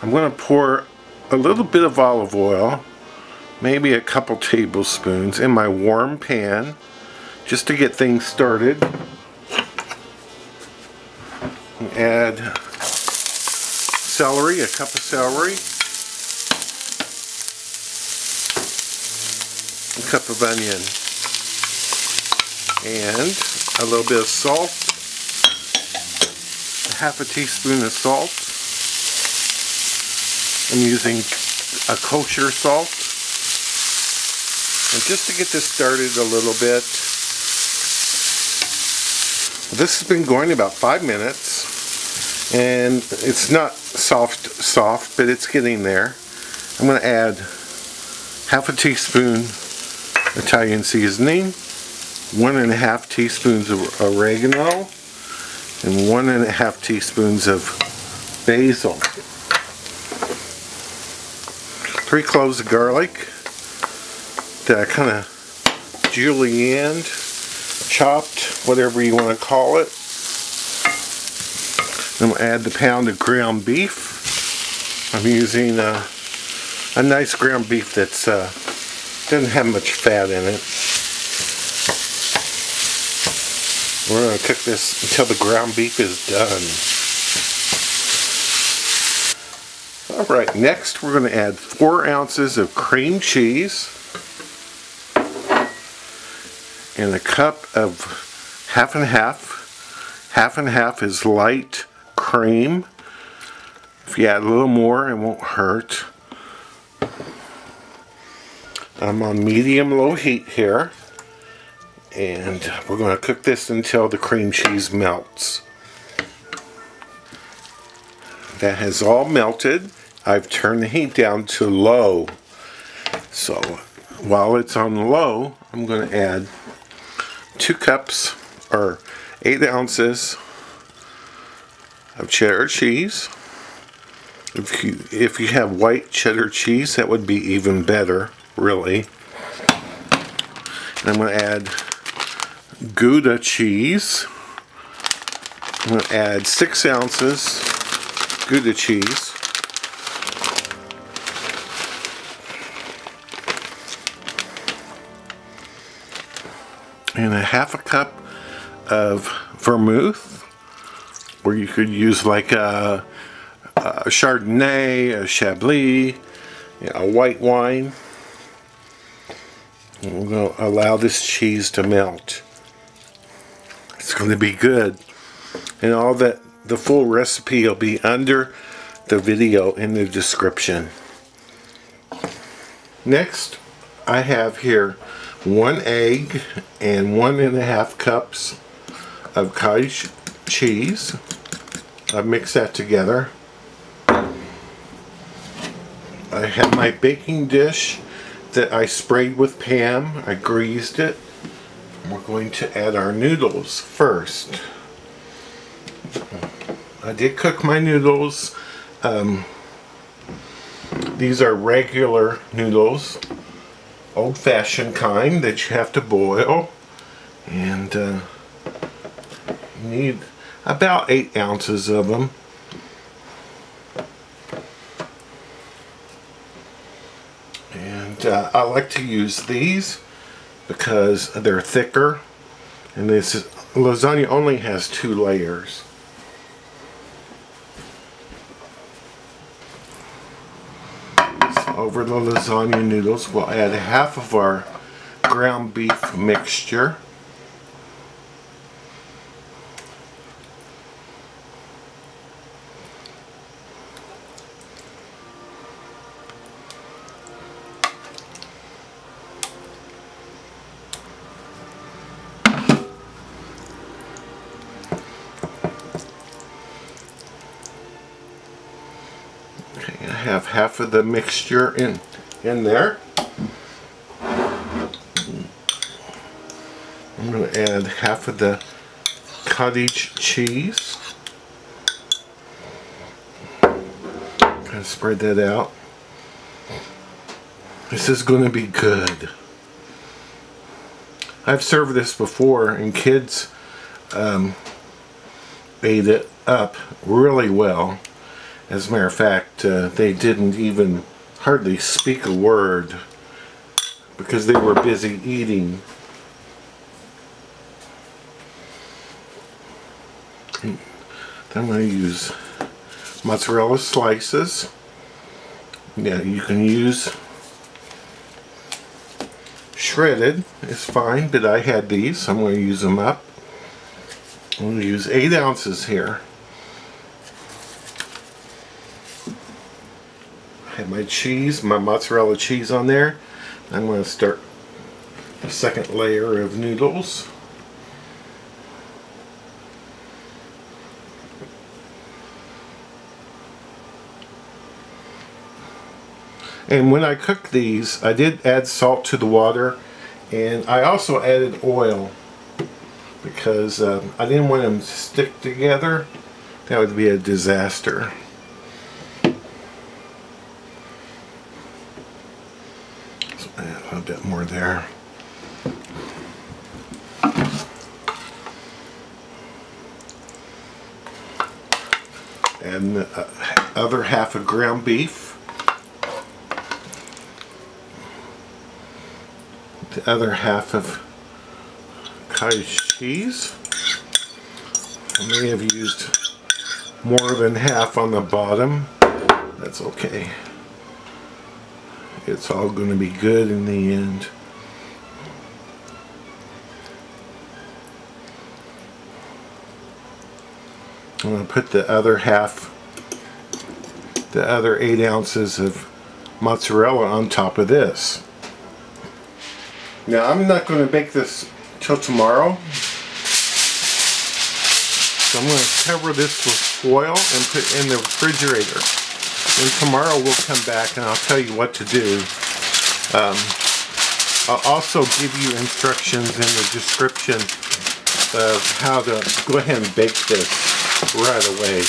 I'm going to pour a little bit of olive oil, maybe a couple tablespoons, in my warm pan just to get things started. Add celery, a cup of celery, a cup of onion, and a little bit of salt, half a teaspoon of salt. I'm using a kosher salt. And just to get this started a little bit, this has been going about 5 minutes, and it's not soft, but it's getting there. I'm going to add half a teaspoon Italian seasoning, 1.5 teaspoons of oregano, and 1.5 teaspoons of basil. 3 cloves of garlic that I kind of julienned, chopped, whatever you want to call it. I'm going to add the pound of ground beef. I'm using a nice ground beef that's doesn't have much fat in it. We're going to cook this until the ground beef is done. Alright, next we're going to add 4 ounces of cream cheese and a cup of half and half. Half and half is light cream. If you add a little more, it won't hurt. I'm on medium-low heat here, and we're going to cook this until the cream cheese melts. That has all melted. I've turned the heat down to low. So while it's on low, I'm going to add 2 cups or 8 ounces of cheddar cheese. If you have white cheddar cheese, that would be even better, really. And I'm going to add gouda cheese. I'm going to add 6 ounces gouda cheese. And a half a cup of vermouth, or you could use like a Chardonnay, a Chablis, a white wine. And we're going to allow this cheese to melt. It's going to be good. And all that, the full recipe will be under the video in the description. Next, I have here 1 egg and 1.5 cups of cottage cheese. I mix that together. I have my baking dish that I sprayed with Pam. I greased it. We're going to add our noodles first. I did cook my noodles. These are regular noodles, old-fashioned kind that you have to boil, and you need about 8 ounces of them. And I like to use these because they're thicker, and this lasagna only has 2 layers. So over the lasagna noodles, we'll add half of our ground beef mixture. Okay, I have half of the mixture in there. I'm going to add half of the cottage cheese. Kind of spread that out. This is going to be good. I've served this before, and kids ate it up really well. As a matter of fact, they didn't even hardly speak a word because they were busy eating. Then I'm going to use mozzarella slices. Yeah, you can use shredded, it's fine, but I had these, so I'm going to use them up. I'm going to use 8 ounces here. I have my cheese, my mozzarella cheese on there. I'm going to start the second layer of noodles. And when I cook these, I did add salt to the water, and I also added oil because I didn't want them to stick together. That would be a disaster. So add a little bit more there. And the other half of ground beef. The other half of cottage cheese. I may have used more than half on the bottom. That's okay. It's all going to be good in the end. I'm going to put the other half, the other 8 ounces of mozzarella on top of this. Now I'm not going to bake this till tomorrow, so I'm going to cover this with foil and put it in the refrigerator. And tomorrow we'll come back and I'll tell you what to do. I'll also give you instructions in the description of how to go ahead and bake this right away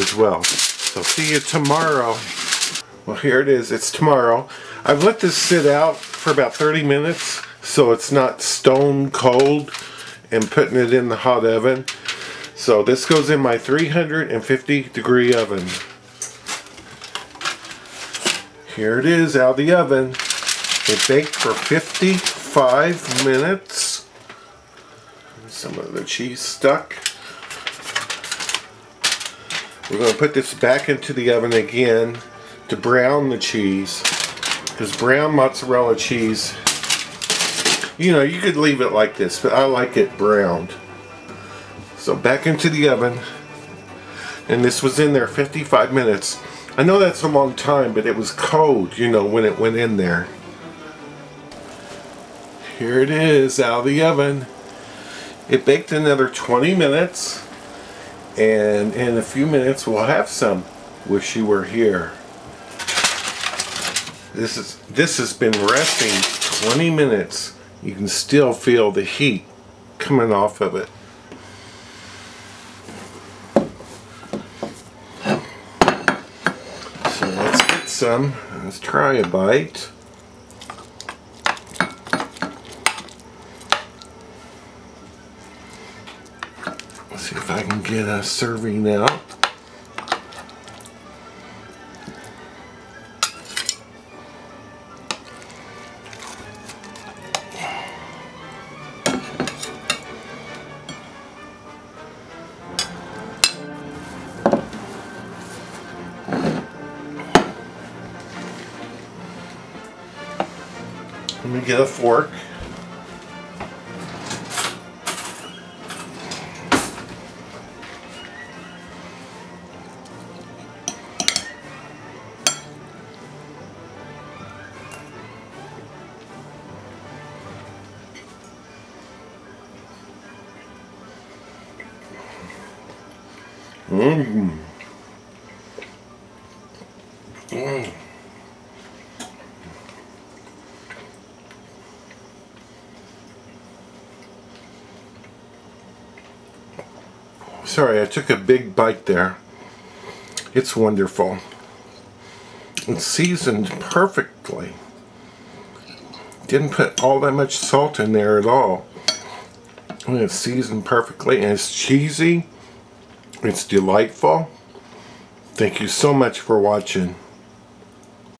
as well. So see you tomorrow. Well, here it is. It's tomorrow. I've let this sit out for about 30 minutes. So it's not stone cold and putting it in the hot oven. So this goes in my 350-degree oven. Here it is out of the oven. It baked for 55 minutes. Some of the cheese stuck. We're going to put this back into the oven again to brown the cheese. Because brown mozzarella cheese, you know, you could leave it like this, but I like it browned. So back into the oven, and this was in there 55 minutes. I know that's a long time, but it was cold, you know, when it went in there. Here it is out of the oven. It baked another 20 minutes, and in a few minutes we'll have some. Wish you were here. This has been resting 20 minutes. You can still feel the heat coming off of it. So let's get some. Let's try a bite. Let's see if I can get a serving out. Let me get a fork. Mmm. Mmm. Sorry, I took a big bite there. It's wonderful. It's seasoned perfectly. Didn't put all that much salt in there at all. And it's seasoned perfectly, and it's cheesy. It's delightful. Thank you so much for watching.